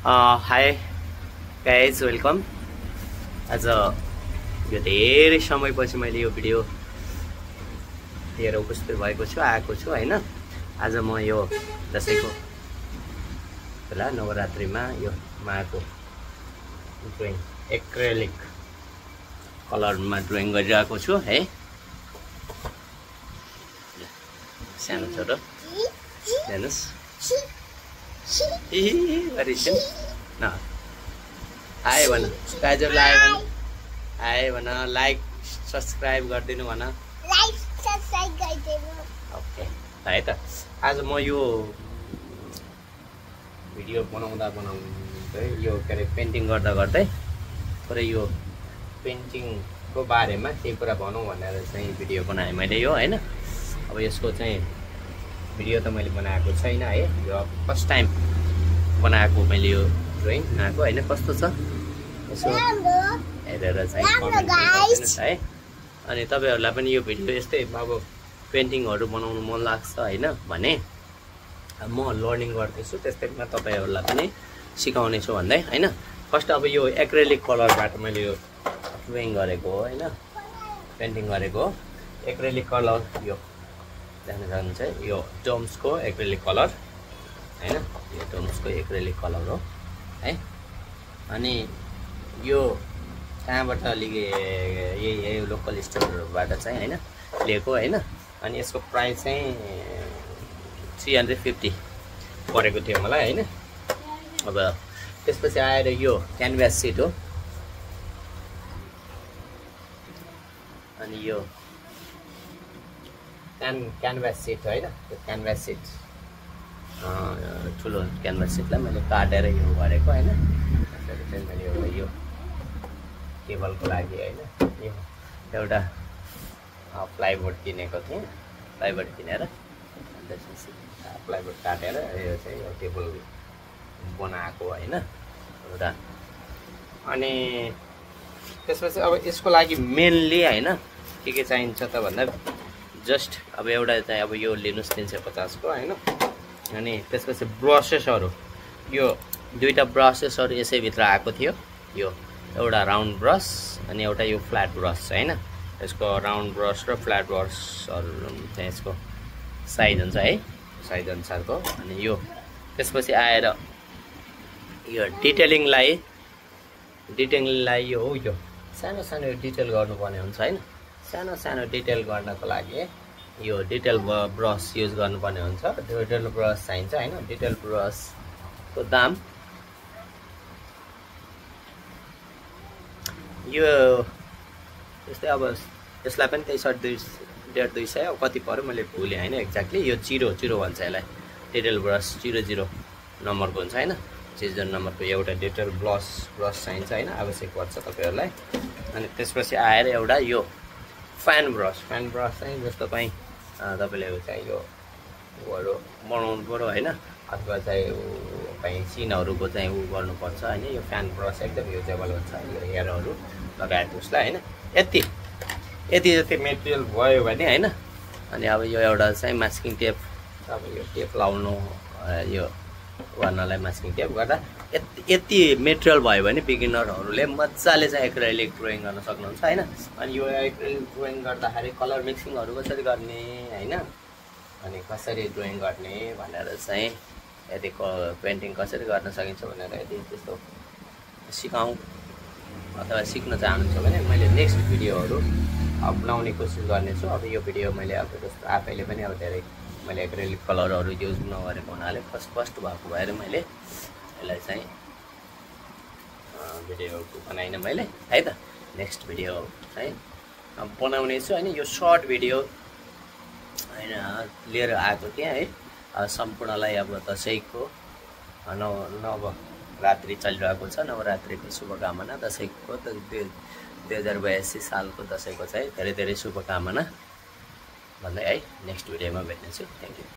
Hi guys welcome. आज यो धेरै समयपछि मैले यो भिडियो लिएर उपस्थित आएको छु हैन। आज म यो दसैँको बेला नवरात्रिमा यो माको ड्रइङ एक्रेलिक कलरमा ड्रइङ गरिरहेको छु है। सानो छोरो हेर्नुस् न आए भन काजल आए भन आए भन लाइक सब्सक्राइब गरिदिनु भन। ओके है त। आज म यो भिडियो बनाउँदै यो के अरे पेन्टिङ गर्दै पुरै यो पेन्टिङको बारेमा केही कुरा भनौँ भनेर चाहिँ भिडियो बनाएँ मैले यो हैन। अब यसको चाहिँ भिडियो त मैले बनाएको छैन है, यो फर्स्ट टाइम बनाएको मैले यो ड्रइङ आएको हैन। कस्तो छ यसो हेरेर चाहिँ कमेन्ट गर्नुहोस् है। अनि तपाईहरुलाई पनि यो भिडियो यस्तै अब पेन्टिङहरु बनाउनु मन लाग्छ हैन भने म लर्निङ गर्दैछु, त्यसैमा तपाईहरुलाई पनि सिकाउने छु भन्दै हैन। फर्स्ट अब यो एक्रेलिक कलरबाट मैले यो ड्रइङ गरेको हो हैन, पेन्टिङ गरेको हो। एक्रेलिक कलर यो देख्न सक्नुहुन्छ यो डम्सको एक्रेलिक कलर हैन, यो डम्सको एक्रेलिक कलर हो है। अनि यो कहाँबाट लिगे यही लोकल स्टोरबाट चाहिँ हैन लिएको हैन। अनि यसको प्राइस चाहिँ 350 परेको थियो मलाई हैन। अब त्यसपछि आएर यो क्यानभास सिट हो। अनि यो क्यानभास सिट हैन, त्यो क्यानभास सिट ठुलो क्यानभास सिटलाई मैले काटेर यो गरेको हैन। त्यसरी चाहिँ मैले यो टेबलको लागि हैन यो एउटा प्लाइवुड किनेको थिएँ। प्लाइवुड किनेर त्यसपछि प्लाइवुड काटेर यो चाहिँ यो टेबल बनाएको हैन एउटा। अनि त्यसपछि अब यसको लागि मेनली हैन के चाहिन्छ त भन्दा जस्ट अब एउटा चाहिँ अब यो लिनुस् 350 को हैन। अनि त्यसपछि ब्रसेसहरु यो दुईटा ब्रसेसहरु यसै भित्र आएको थियो। यो एउटा राउन्ड ब्रस अनि एउटा यो फ्ल्याट ब्रस हैन। यसको राउन्ड ब्रस र फ्ल्याट ब्रसहरु चाहिँ यसको साइज हुन्छ है, साइज अनुसारको। अनि यो त्यसपछि आएर यो डिटेलिङलाई यो हो यो सानो सानो डिटेल गर्नुपर्ने हुन्छ हैन। सानो सानो डिटेल गर्नको लागि यो डिटेल ब्रस युज गर्नुपर्ने हुन्छ। डिटेल ब्रस चाहिन्छ हैन। डिटेल ब्रसको दाम यो यस्तै अब यसलाई पनि त्यही 150-200 अब कति पर्यो मैले भुलेँ हैन एक्ज्याक्टली। यो 00 भन्छ यसलाई। डिटेल ब्रस 00 नम्बरको हुन्छ हैन। 00 नम्बरको एउटा डिटेल ब्रस चाहिन्छ हैन, आवश्यक पर्छ तपाईहरुलाई। अनि त्यसपछि आएर एउटा यो फ्यान ब्रस चाहिँ जस्तो तपाईले चाहिँ यो बनाउनु पर्यो हैन, अथवा चाहिँ तपाईँ सिनहरुको चाहिँ गर्नुपर्छ हैन। यो फ्यान ब्रस एकदम युजेबल हुन्छ यो हेयरहरु लगाएर उसलाई हैन। यति जति मेटेरियल भयो भने हैन। अनि अब यो एउटा चाहिँ मास्किङ टेप, अब यो टेप लाउनु यो गर्नलाई मास्किङ टेप गर्दा यति मेटेरियल भयो भने बिगिनरहरुले मजाले चाहिँ एक्रेलिक ड्रइङ गर्न सक्नुहुन्छ हैन। अनि यो एक्रेलिक ड्रइङ गर्दाखेरि कलर मिक्सिङहरु कसरी गर्ने हैन, अनि कसरी ड्रइङ गर्ने भनेर चाहिँ यदि पेन्टिङ कसरी गर्न सकिन्छ भनेर यदि त्यस्तो सिकाउँ अथवा सिक्न चाहनुहुन्छ भने मैले नेक्स्ट भिडियोहरु अपनाउने कोसिस गर्नेछु। अब यो भिडियो मैले अब जस्तो आफैले पनि अब धेरै मैले एक्रेलिक कलरहरु युज नगरेको हुनाले फर्स्ट भएको भएर मैले यसलाई चाहिँ भिडियो बनाइन मैले है त। नेक्स्ट भिडियो चाहिँ बनाउने छु हैन। यो सर्ट भिडियो हैन लिएर आएको थिएँ है। सम्पूर्णलाई अब दसैँको नवरात्रि चलिरहेको छ, नवरात्रिको शुभकामना। दसैँको 2082 सालको दसैँको चाहिँ धेरै धेरै शुभकामना भन्दै है नेक्स्ट भिडियोमा भेट्नेछु। Thank you.